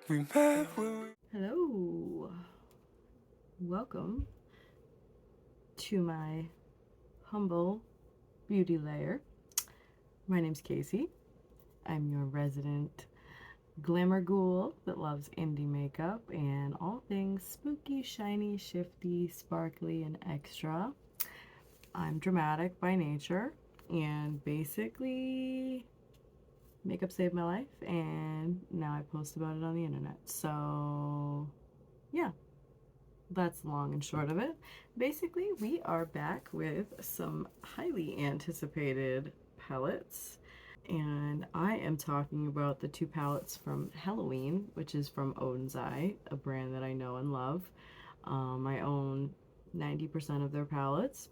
Hello, welcome to my humble beauty layer. My name's Casey. I'm your resident glamour ghoul that loves indie makeup and all things spooky, shiny, shifty, sparkly, and extra. I'm dramatic by nature, and basically makeup saved my life, and now I post about it on the internet. So yeah, that's long and short of it. Basically, we are back with some highly anticipated palettes, and I am talking about the two palettes from Halloween, which is from Oden's Eye, a brand that I know and love. I own 90% of their palettes,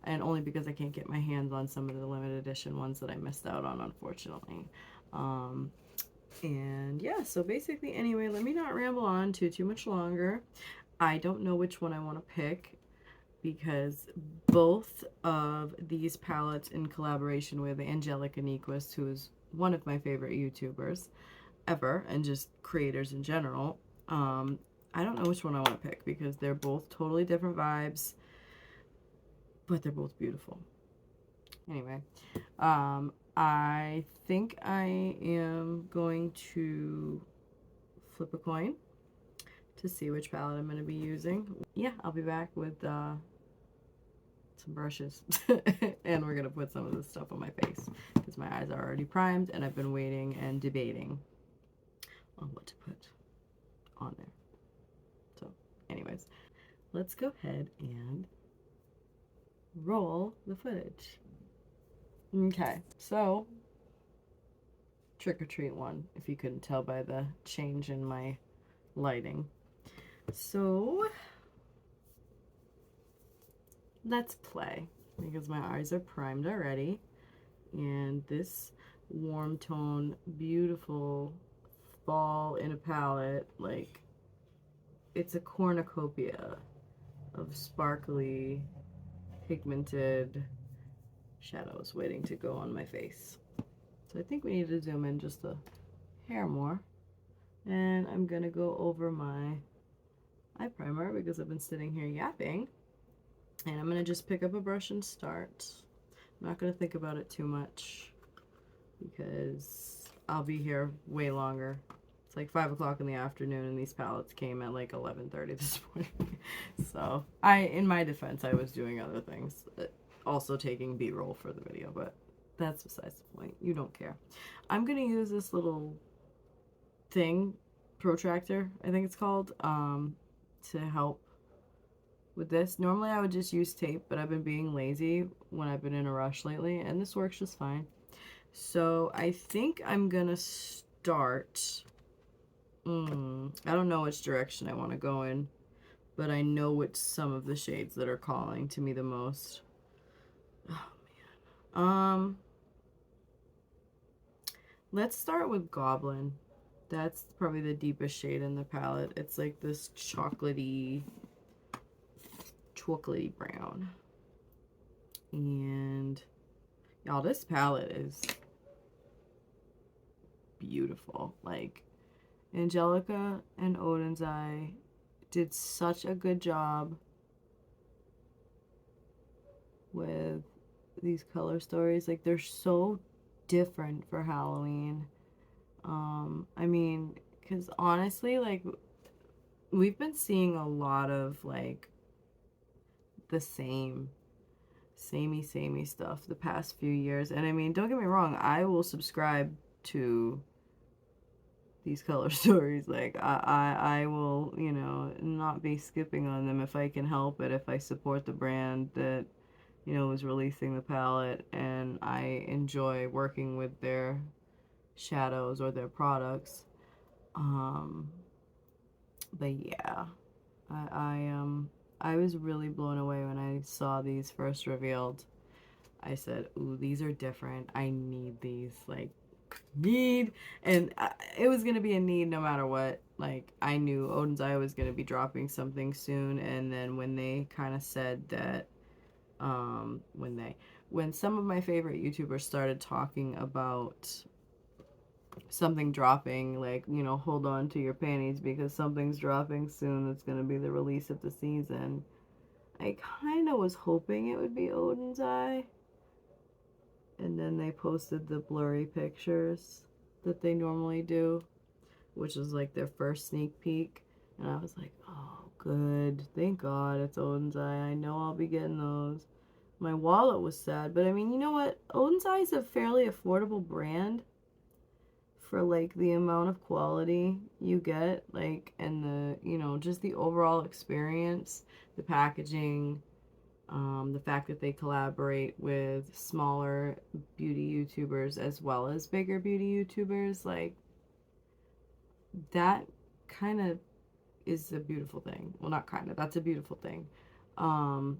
and only because I can't get my hands on some of the limited edition ones that I missed out on, unfortunately. And yeah, so basically, anyway, let me not ramble on too much longer. I don't know which one I want to pick because both of these palettes, in collaboration with angelicanyqvist, who is one of my favorite YouTubers ever and just creators in general, I don't know which one I want to pick because they're both totally different vibes, but they're both beautiful. Anyway, I think I am going to flip a coin to see which palette I'm going to be using. Yeah, I'll be back with some brushes and we're going to put some of this stuff on my face because my eyes are already primed and I've been waiting and debating on what to put on there. So anyways, let's go ahead and roll the footage. Okay, so trick or treat one, if you couldn't tell by the change in my lighting. So let's play because my eyes are primed already, and this warm tone, beautiful fall in a palette, like it's a cornucopia of sparkly pigmented shadows waiting to go on my face. So I think we need to zoom in just a hair more, and I'm gonna go over my eye primer because I've been sitting here yapping, and I'm gonna just pick up a brush and start. I'm not gonna think about it too much because I'll be here way longer. It's like 5 o'clock in the afternoon and these palettes came at like 11:30 this morning. So in my defense, I was doing other things, also taking B-roll for the video, but that's besides the point. You don't care. I'm gonna use this little thing, protractor, I think it's called, to help with this. Normally I would just use tape, but I've been being lazy when I've been in a rush lately, and this works just fine. So I think I'm gonna start. I don't know which direction I want to go in, but I know which some of the shades that are calling to me the most. Oh man. Let's start with Goblin. That's probably the deepest shade in the palette. It's like this chocolatey brown. And y'all, this palette is beautiful. Like, Angelica and Oden's Eye did such a good job with these color stories. Like, they're so different for Halloween. I mean, because honestly, like, we've been seeing a lot of like the samey stuff the past few years, and I mean, don't get me wrong, I will subscribe to these color stories. Like, I will, you know, not be skipping on them if I can help it, if I support the brand that, you know, is releasing the palette and I enjoy working with their shadows or their products. But yeah, I was really blown away when I saw these first revealed. I said, ooh, these are different. I need these. Like, and it was going to be a need no matter what. Like, I knew Oden's Eye was going to be dropping something soon, and then when they kind of said that, when some of my favorite YouTubers started talking about something dropping, like, you know, hold on to your panties because something's dropping soon. It's going to be the release of the season. I kind of was hoping it would be Oden's eye. And then they posted the blurry pictures that they normally do, which is like their first sneak peek. And I was like, oh, good. Thank God it's Oden's eye. I know I'll be getting those. My wallet was sad, but I mean, you know what? Oden's eye is a fairly affordable brand for like the amount of quality you get, like, and the, you know, just the overall experience, the packaging, the fact that they collaborate with smaller beauty YouTubers as well as bigger beauty YouTubers, like, that kind of is a beautiful thing. Well, not kind of, that's a beautiful thing. Um,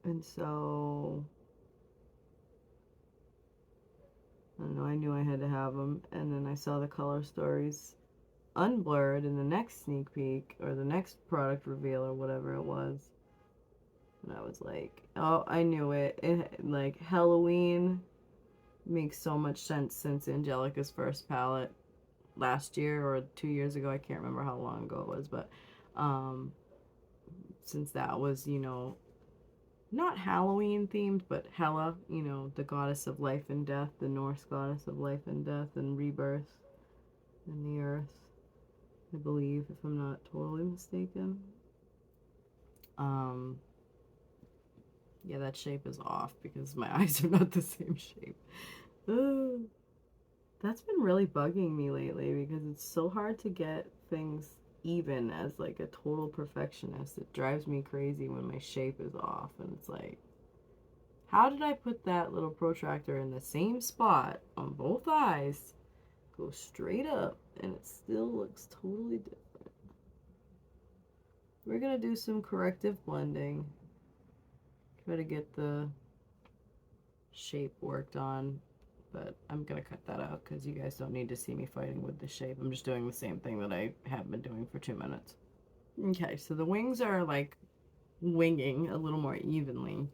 and so, I don't know, I knew I had to have them, and then I saw the color stories unblurred in the next sneak peek or the next product reveal or whatever it was. And I was like, oh, I knew it. Like, Halloween makes so much sense since Angelica's first palette last year or 2 years ago. I can't remember how long ago it was, but um, since that was, you know, not Halloween themed, but Hela, you know, the goddess of life and death, the Norse goddess of life and death and rebirth in the earth, I believe, if I'm not totally mistaken. Um, yeah, that shape is off because my eyes are not the same shape. Ugh. That's been really bugging me lately because it's so hard to get things even as like a total perfectionist. It drives me crazy when my shape is off, and it's like, how did I put that little protractor in the same spot on both eyes, go straight up, and it still looks totally different? We're gonna do some corrective blending, try to get the shape worked on, but I'm gonna cut that out because you guys don't need to see me fighting with the shape. I'm just doing the same thing that I have been doing for 2 minutes. Okay, so the wings are like winging a little more evenly,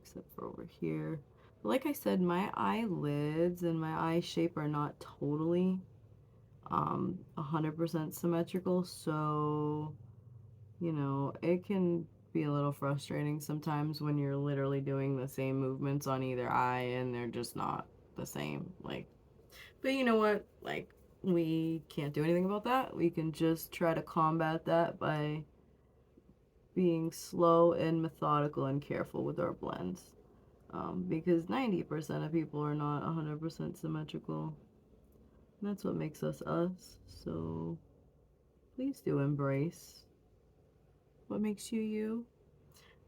except for over here. But like I said, my eyelids and my eye shape are not totally 100% symmetrical, so you know, it can be a little frustrating sometimes when you're literally doing the same movements on either eye and they're just not the same. Like, but you know what? Like, we can't do anything about that. We can just try to combat that by being slow and methodical and careful with our blends. Because 90% of people are not 100% symmetrical. That's what makes us us. So please do embrace what makes you you.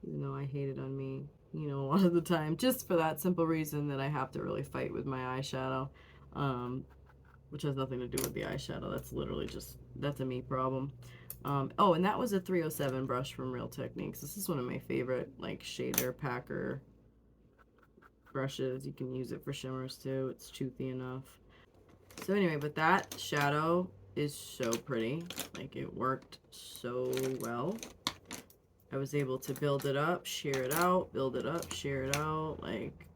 Even though I hate it on me, you know, a lot of the time, just for that simple reason that I have to really fight with my eyeshadow, which has nothing to do with the eyeshadow. That's literally just, that's a me problem. Oh, and that was a 307 brush from Real Techniques. This is one of my favorite, like, shader packer brushes. You can use it for shimmers too. It's toothy enough. So anyway, but that shadow is so pretty. Like, it worked so well. I was able to build it up, shear it out, build it up, shear it out. Like,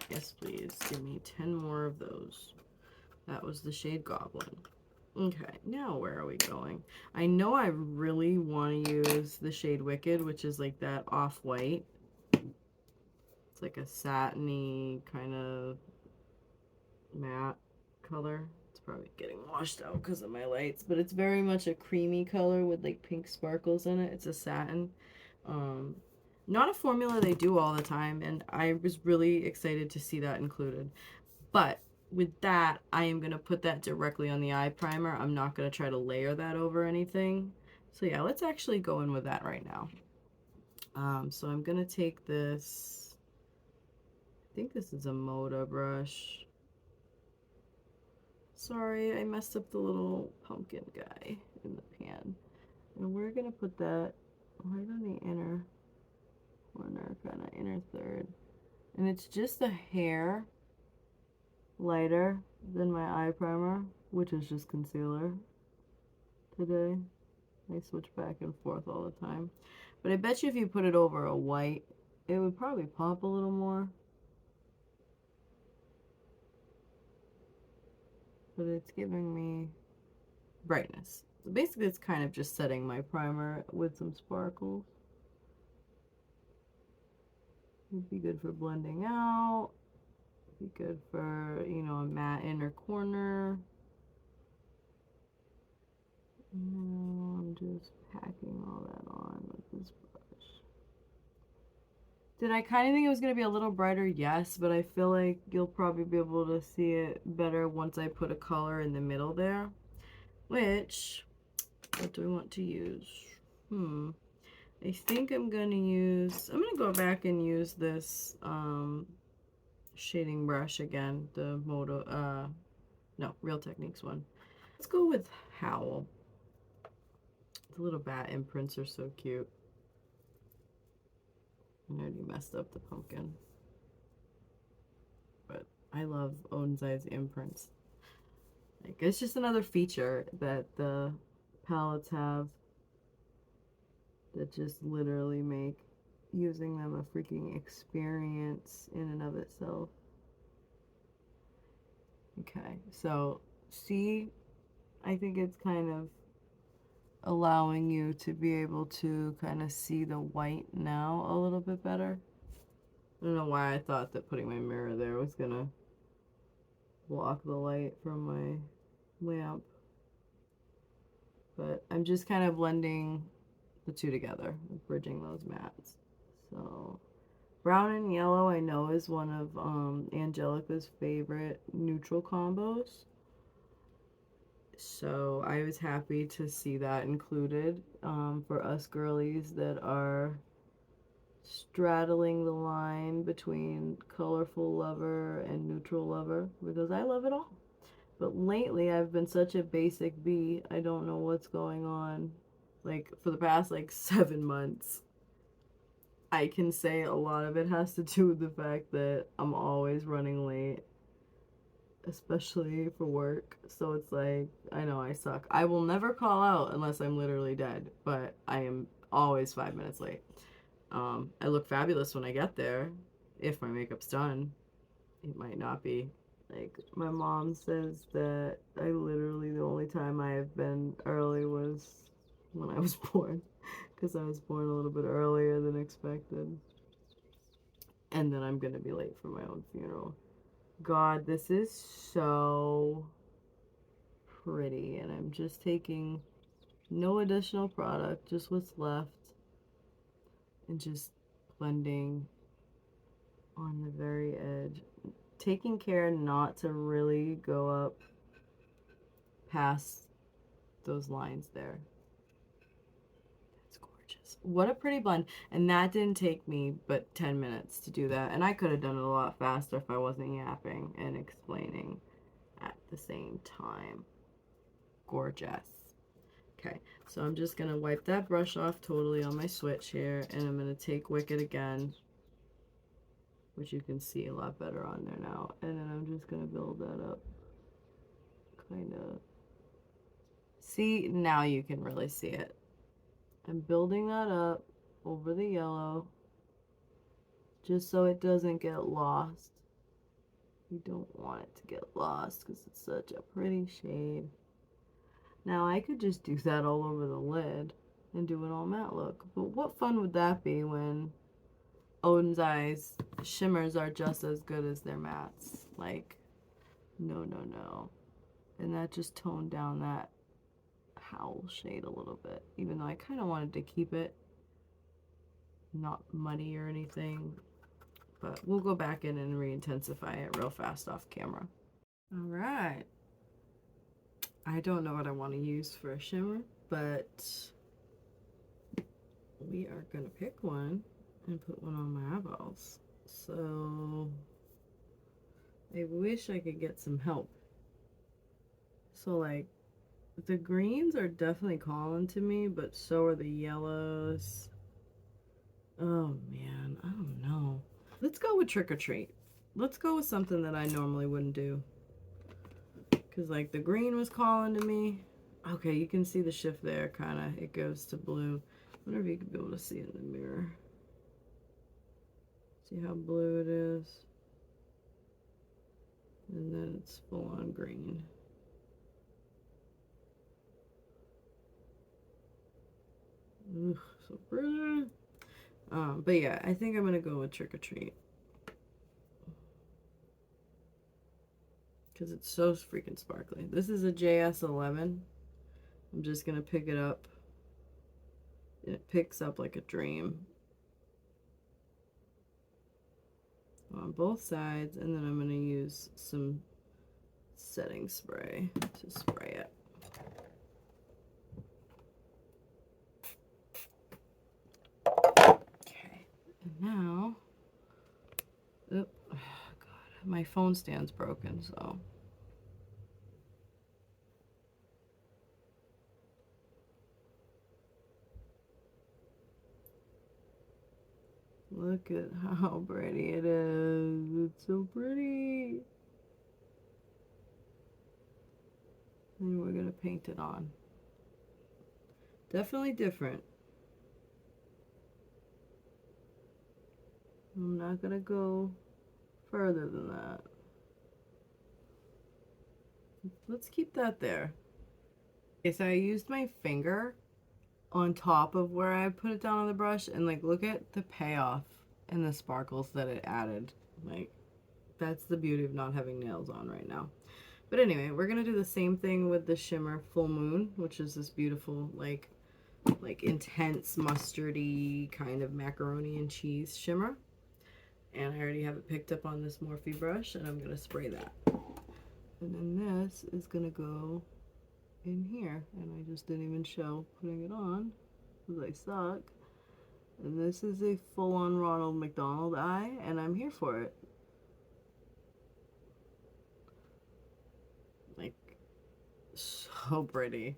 yes, please. Give me 10 more of those. That was the shade Goblin. Okay, now where are we going? I know I really want to use the shade Wicked, which is like that off-white. It's like a satiny kind of matte color. It's probably getting washed out because of my lights, but it's very much a creamy color with like pink sparkles in it. It's a satin. Um, Not a formula they do all the time, and I was really excited to see that included. But with that, I am going to put that directly on the eye primer. I'm not going to try to layer that over anything. So yeah, let's actually go in with that right now. So I'm going to take this, I think this is a Moda brush. Sorry, I messed up the little pumpkin guy in the pan. And we're going to put that right on the inner corner, kind of inner third. And it's just a hair lighter than my eye primer, which is just concealer today. I switch back and forth all the time. But I bet you if you put it over a white, it would probably pop a little more. but it's giving me brightness. So basically it's kind of just setting my primer with some sparkles. Would be good for blending out. Be good for, you know, a matte inner corner. Now I'm just packing all that on with this brush. Did I kind of think it was going to be a little brighter? Yes, but I feel like you'll probably be able to see it better once I put a color in the middle there. Which, what do we want to use? I think I'm going to go back and use this shading brush again, the Real Techniques one. Let's go with Howl. The little bat imprints are so cute. I already messed up the pumpkin. But I love Oden's Eyes imprints. Like, it's just another feature that the palettes have that just literally make using them a freaking experience in and of itself. Okay, so see, I think it's kind of allowing you to be able to kind of see the white now a little bit better. I don't know why I thought that putting my mirror there was gonna block the light from my lamp, but I'm just kind of blending the two together, bridging those mattes. So brown and yellow I know is one of Angelica's favorite neutral combos. So I was happy to see that included for us girlies that are straddling the line between colorful lover and neutral lover, because I love it all. But lately I've been such a basic bee, I don't know what's going on. Like for the past like 7 months, I can say a lot of it has to do with the fact that I'm always running late, especially for work. So it's like, I know I suck. I will never call out unless I'm literally dead, but I am always 5 minutes late. I look fabulous when I get there, if my makeup's done. It might not be. Like, my mom says that I literally, the only time I have been early was when I was born, because I was born a little bit earlier than expected. And then I'm gonna be late for my own funeral. God, this is so pretty, and I'm just taking no additional product, just what's left, and just blending on the very edge, taking care not to really go up past those lines there. That's gorgeous. What a pretty blend. And that didn't take me but 10 minutes to do that, and I could have done it a lot faster if I wasn't yapping and explaining at the same time. Gorgeous. Okay, so I'm just gonna wipe that brush off totally on my switch here, and I'm gonna take Wicked again, which you can see a lot better on there now, and then I'm just gonna build that up, kind of. See, now you can really see it. I'm building that up over the yellow, just so it doesn't get lost. You don't want it to get lost because it's such a pretty shade. Now I could just do that all over the lid and do an all matte look, but what fun would that be when Oden's Eyes shimmers are just as good as their mattes? Like, no, no, no. And that just toned down that Howl shade a little bit, even though I kind of wanted to keep it not muddy or anything, but we'll go back in and re-intensify it real fast off camera. All right. I don't know what I want to use for a shimmer, but we are going to pick one and put one on my eyeballs. So I wish I could get some help. So like the greens are definitely calling to me, but so are the yellows. Oh man, I don't know. Let's go with Trick or Treat. Let's go with something that I normally wouldn't do. Because like the green was calling to me. Okay, you can see the shift there, kind of. It goes to blue. I wonder if you could be able to see it in the mirror. See how blue it is? And then it's full on green. Ugh, so pretty. But yeah, I think I'm gonna go with Trick or Treat because it's so freaking sparkly. This is a JS11. I'm just gonna pick it up. It picks up like a dream on both sides, and then I'm gonna use some setting spray to spray it. Okay, and now, oh God, my phone stand's broken, so. Look at how pretty it is. It's so pretty. And we're gonna paint it on. Definitely different. I'm not gonna go further than that. Let's keep that there. Okay, so I used my finger on top of where I put it down on the brush, and like look at the payoff and the sparkles that it added. Like, that's the beauty of not having nails on right now. But anyway, we're gonna do the same thing with the shimmer Full Moon, which is this beautiful like intense mustardy kind of macaroni and cheese shimmer. And I already have it picked up on this Morphe brush, and I'm gonna spray that. And then this is gonna go in here, and I just didn't even show putting it on because I suck. And this is a full-on Ronald McDonald eye, and I'm here for it. Like, so pretty.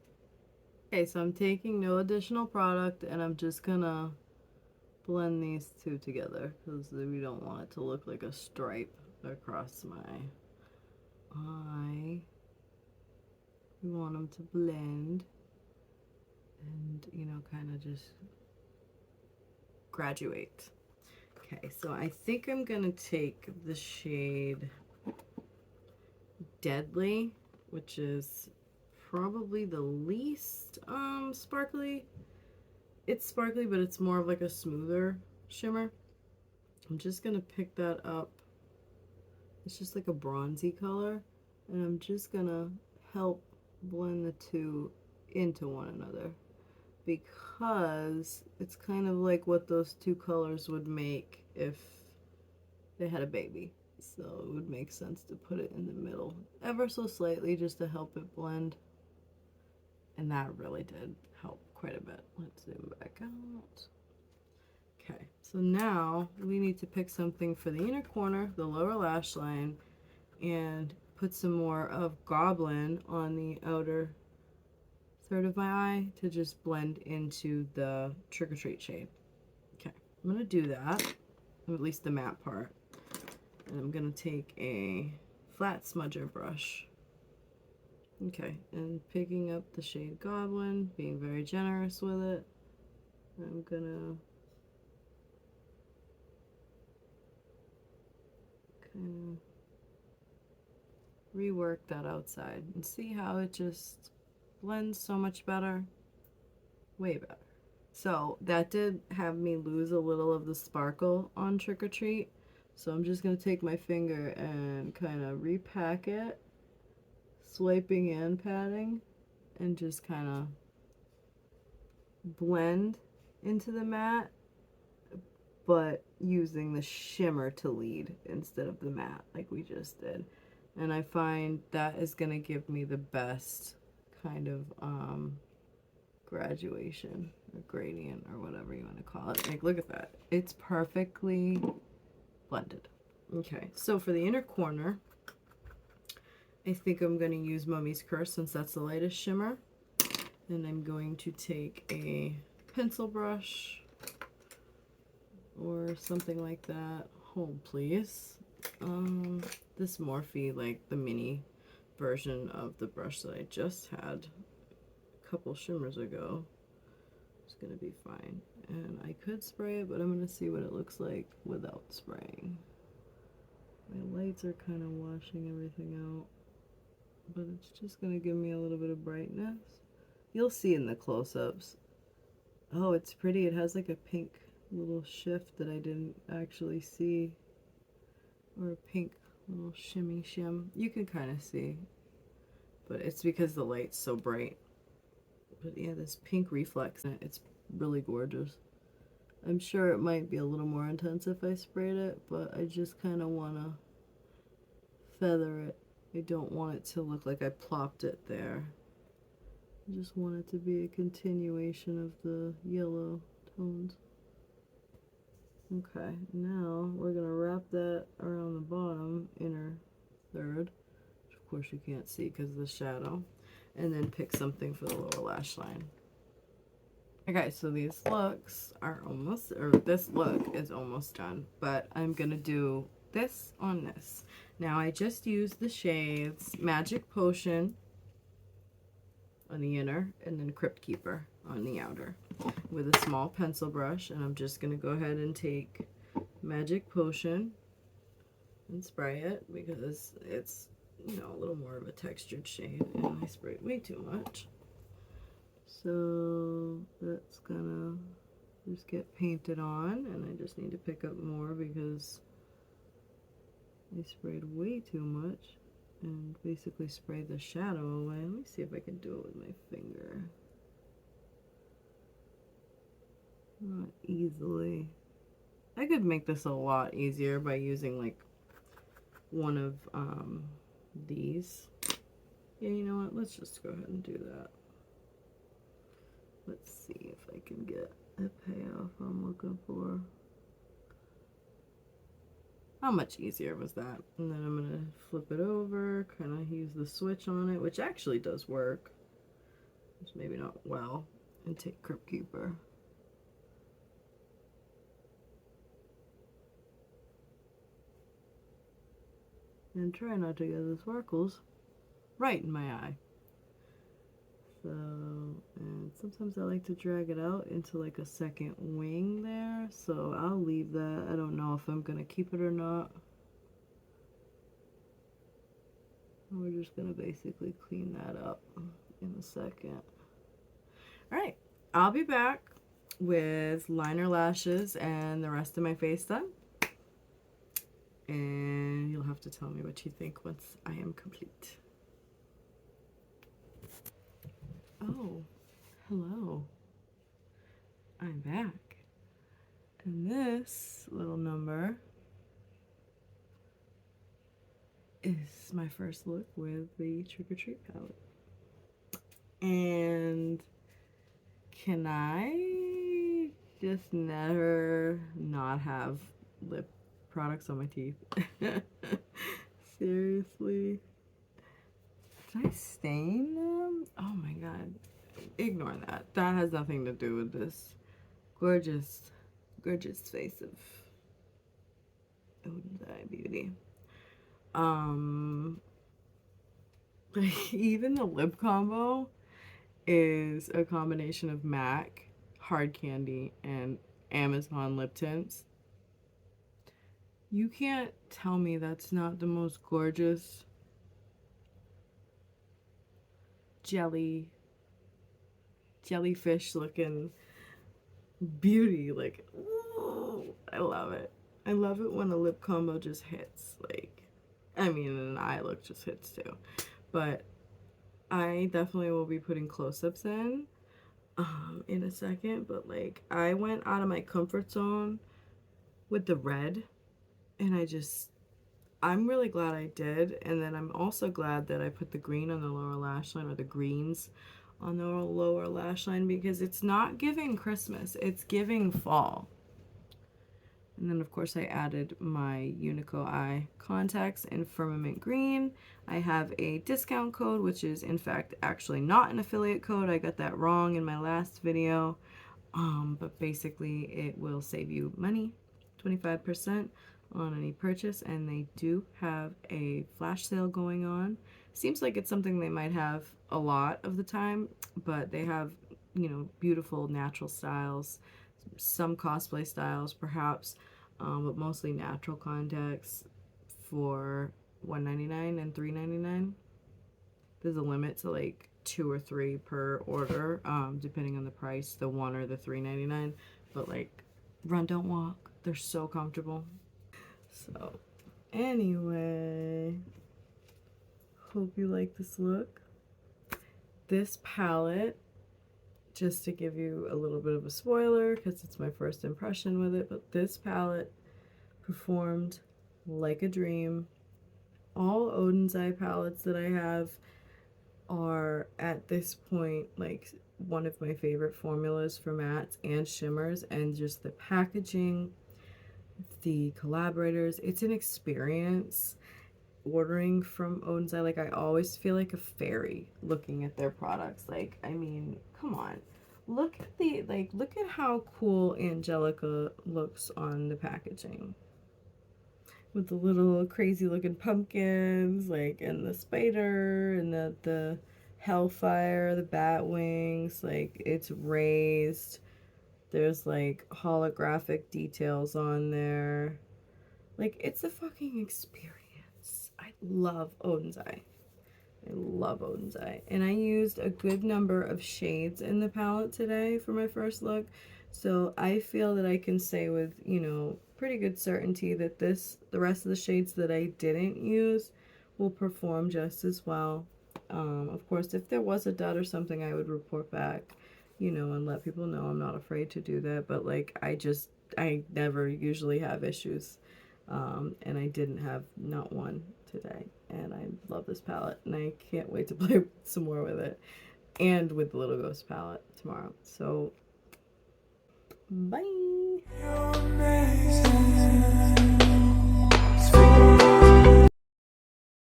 Okay, so I'm taking no additional product, and I'm just gonna blend these two together because we don't want it to look like a stripe across my eye. We want them to blend and, you know, kind of just graduate. Okay, so I think I'm gonna take the shade Deadly, which is probably the least sparkly. It's sparkly, but it's more of like a smoother shimmer. I'm just gonna pick that up. It's just like a bronzy color, and I'm just gonna help blend the two into one another because it's kind of like what those two colors would make if they had a baby. So it would make sense to put it in the middle ever so slightly just to help it blend. And that really did help quite a bit. Let's zoom back out. Okay, so now we need to pick something for the inner corner, the lower lash line, and put some more of Goblin on the outer third of my eye to just blend into the Trick or Treat shade. Okay, I'm gonna do that, or at least the matte part. And I'm gonna take a flat smudger brush. Okay, and picking up the shade Goblin, being very generous with it. I'm gonna kind of rework that outside and see how it just blends so much better. Way better. So that did have me lose a little of the sparkle on Trick or Treat. So I'm just going to take my finger and kind of repack it, swiping and patting, and just kind of blend into the matte, but using the shimmer to lead instead of the matte like we just did. And I find that is going to give me the best kind of graduation or gradient or whatever you want to call it. Like, look at that. It's perfectly blended. Okay, so for the inner corner, I think I'm going to use Mummy's Curse since that's the lightest shimmer. And I'm going to take a pencil brush or something like that. Hold, please. This Morphe, like the mini version of the brush that I just had a couple shimmers ago. It's gonna be fine. And I could spray it, but I'm gonna see what it looks like without spraying. My lights are kind of washing everything out, but it's just gonna give me a little bit of brightness. You'll see in the close-ups. Oh, it's pretty. It has like a pink little shift that I didn't actually see. Or a pink little shimmy shim. You can kind of see. But it's because the light's so bright. But yeah, this pink reflex, it's really gorgeous. I'm sure it might be a little more intense if I sprayed it, but I just kind of want to feather it. I don't want it to look like I plopped it there. I just want it to be a continuation of the yellow tones. Okay, now we're going to wrap that around the bottom, inner third, which of course you can't see because of the shadow, and then pick something for the lower lash line. Okay, so these looks are almost, or this look is almost done, but I'm going to do this on this. Now I just used the shades Magic Potion on the inner and then Crypt Keeper on the outer with a small pencil brush, and I'm just going to go ahead and take Magic Potion and spray it because it's, you know, a little more of a textured shade, and I sprayed way too much. So that's gonna just get painted on, and I just need to pick up more because I sprayed way too much and basically sprayed the shadow away. Let me see if I can do it with my finger. Not easily. I could make this a lot easier by using like one of these. Yeah, you know what? Let's just go ahead and do that. Let's see if I can get a payoff I'm looking for. How much easier was that? And then I'm going to flip it over, kind of use the switch on it, which actually does work. Just maybe not well. And take Crypt Keeper. And try not to get the sparkles right in my eye. So, and sometimes I like to drag it out into like a second wing there. So I'll leave that. I don't know if I'm going to keep it or not. We're just going to basically clean that up in a second. Alright, I'll be back with liner, lashes, and the rest of my face done. And you'll have to tell me what you think once I am complete. Oh, hello. I'm back. And this little number is my first look with the Trick or Treat palette. And can I just never not have lip products on my teeth? Seriously? Did I stain them? Oh my god. Ignore that. That has nothing to do with this gorgeous, gorgeous face of Oden's Eye Beauty. Even the lip combo is a combination of MAC, Hard Candy, and Amazon lip tints. You can't tell me that's not the most gorgeous jellyfish looking beauty. Like, ooh, I love it. I love it when a lip combo just hits. Like, I mean, an eye look just hits too. But I definitely will be putting close-ups in a second. But like, I went out of my comfort zone with the red, and I'm really glad I did. And then I'm also glad that I put the green on the lower lash line, or the greens on the lower lash line, because it's not giving Christmas, it's giving fall. And then of course I added my Unico eye contacts in firmament green. I have a discount code, which is in fact actually not an affiliate code. I got that wrong in my last video. But basically it will save you money, 25% on any purchase, and they do have a flash sale going on. Seems like it's something they might have a lot of the time, but they have, you know, beautiful natural styles, some cosplay styles perhaps, but mostly natural contacts for $1.99 and $3.99. There's a limit to like 2 or 3 per order, depending on the price, the 1 or the $3.99. But like, run, don't walk. They're so comfortable. So, anyway, hope you like this look. This palette, just to give you a little bit of a spoiler, because it's my first impression with it, but this palette performed like a dream. All Oden's Eye palettes that I have are at this point like one of my favorite formulas for mattes and shimmers, and just the packaging, the collaborators, it's an experience ordering from Oden's Eye. Like, I always feel like a fairy looking at their products. Like, I mean, come on, look at the, like, look at how cool Angelica looks on the packaging with the little crazy looking pumpkins, like, and the spider and the hellfire, the bat wings, like, it's raised. There's like holographic details on there. Like, it's a fucking experience. I love Oden's Eye. I love Oden's Eye. And I used a good number of shades in the palette today for my first look. So I feel that I can say with, you know, pretty good certainty that the rest of the shades that I didn't use will perform just as well. Of course, if there was a dud or something, I would report back, you know, and let people know. I'm not afraid to do that. But like, I never usually have issues. And I didn't have not one today. And I love this palette, and I can't wait to play some more with it and with the Little Ghost palette tomorrow. So, bye!